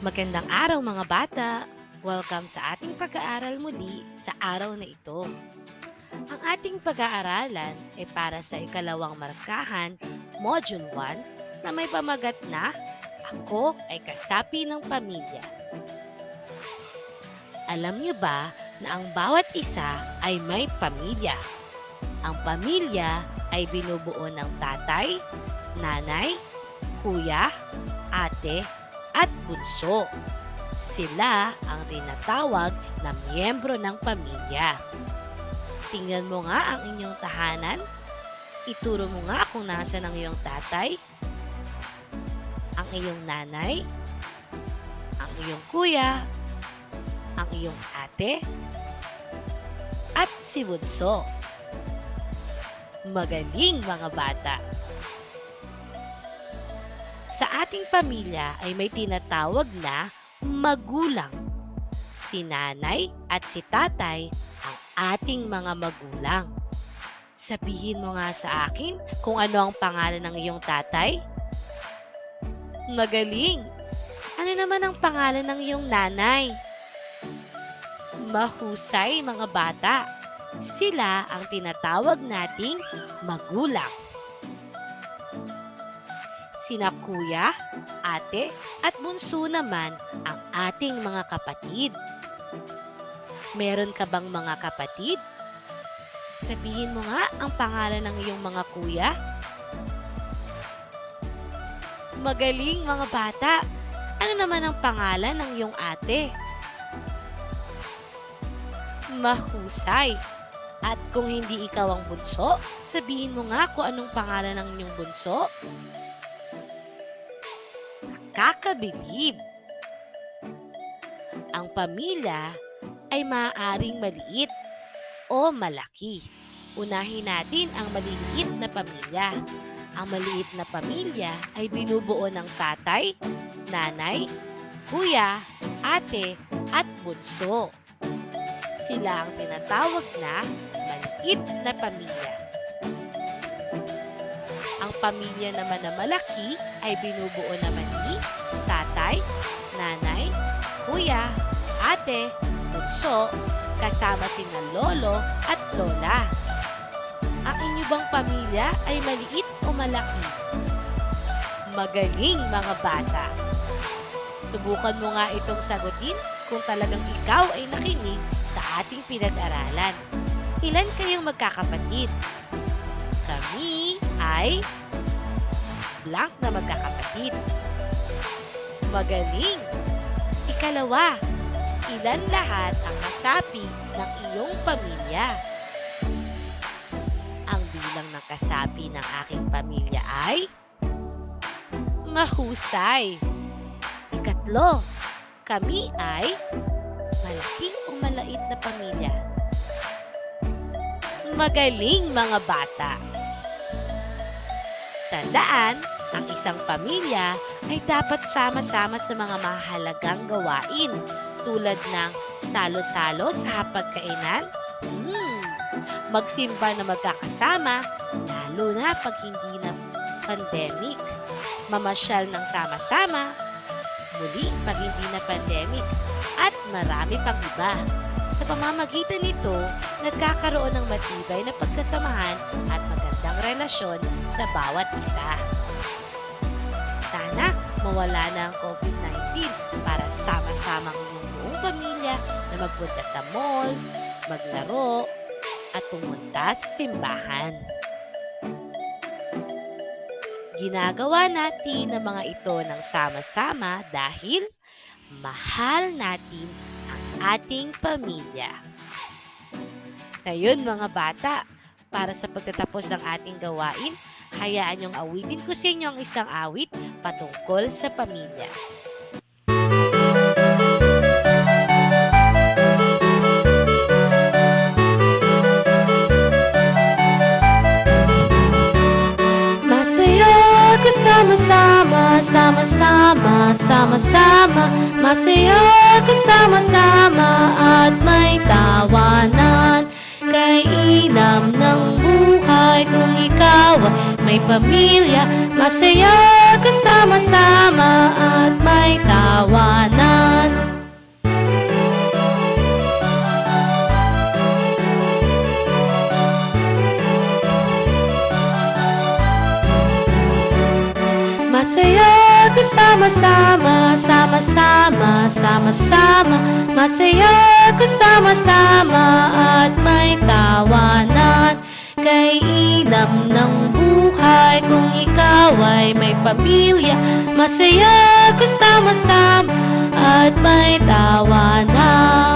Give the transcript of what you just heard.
Magandang araw mga bata! Welcome sa ating pag-aaral muli sa araw na ito. Ang ating pag-aaralan ay para sa ikalawang markahan, Module 1, na may pamagat na Ako ay kasapi ng pamilya. Alam niyo ba na ang bawat isa ay may pamilya? Ang pamilya ay binubuo ng tatay, nanay, kuya, ate, at bunso. Sila ang tinatawag na miyembro ng pamilya. Tingnan mo nga ang inyong tahanan. Ituro mo nga kung nasaan ang iyong tatay, ang iyong nanay, ang iyong kuya, ang iyong ate, at si bunso. Magaling mga bata! Sa ating pamilya ay may tinatawag na magulang. Si nanay at si tatay ang ating mga magulang. Sabihin mo nga sa akin kung ano ang pangalan ng iyong tatay? Magaling! Ano naman ang pangalan ng iyong nanay? Mahusay mga bata! Sila ang tinatawag nating magulang. Sina kuya, ate, at bunso naman ang ating mga kapatid. Meron ka bang mga kapatid? Sabihin mo nga ang pangalan ng iyong mga kuya. Magaling mga bata! Ano naman ang pangalan ng iyong ate? Mahusay! At kung hindi ikaw ang bunso, sabihin mo nga kung anong pangalan ng inyong bunso. Kakabilib! Ang pamilya ay maaaring maliit o malaki. Unahin natin ang maliliit na pamilya. Ang maliit na pamilya ay binubuo ng tatay, nanay, kuya, ate, at bunso. Sila ang tinatawag na maliit na pamilya. Ang pamilya naman na malaki ay binubuo naman ni tatay, nanay, kuya, ate, bunso, kasama sina lolo at lola. Ang inyo bang pamilya ay maliit o malaki? Magaling mga bata! Subukan mo nga itong sagutin kung talagang ikaw ay nakinig sa ating pinag-aralan. Ilan kayong magkakapatid? Kami ay blank na magkakapatid. Magaling! Ikalawa, ilan lahat ang kasapi ng iyong pamilya? Ang bilang ng kasapi ng aking pamilya ay mahusay. Ikatlo, kami ay malaking o malait na pamilya. Magaling mga bata! Tandaan, ang isang pamilya ay dapat sama-sama sa mga mahalagang gawain tulad ng salo-salo sa hapagkainan, magsimba na magkakasama, lalo na pag hindi na pandemic, mamasyal ng sama-sama, muli pag hindi na pandemic, at marami pang iba. Sa pamamagitan nito, nagkakaroon ng matibay na pagsasamahan at magandang relasyon sa bawat isa. Sana mawala na ang COVID-19 para sama-sama ang inyong buong pamilya na magpunta sa mall, maglaro, at pumunta sa simbahan. Ginagawa natin ang mga ito ng sama-sama dahil mahal natin ang ating pamilya. Ngayon mga bata, para sa pagtatapos ng ating gawain, hayaan niyong awitin ko sa inyo ang isang awit patungkol sa pamilya. Masaya kasama-sama, sama-sama, sama-sama. Masaya kasama-sama at may tawanan. Kainam ng buhay kung ikaw ay may pamilya. Masaya kasama-sama at may tawanan. Masaya ko sama-sama, sama-sama, sama-sama. Masaya ko sama-sama at may tawanan. Kay inam ng buhay kung ikaw ay may pamilya. Masaya ko sama-sama at may tawanan.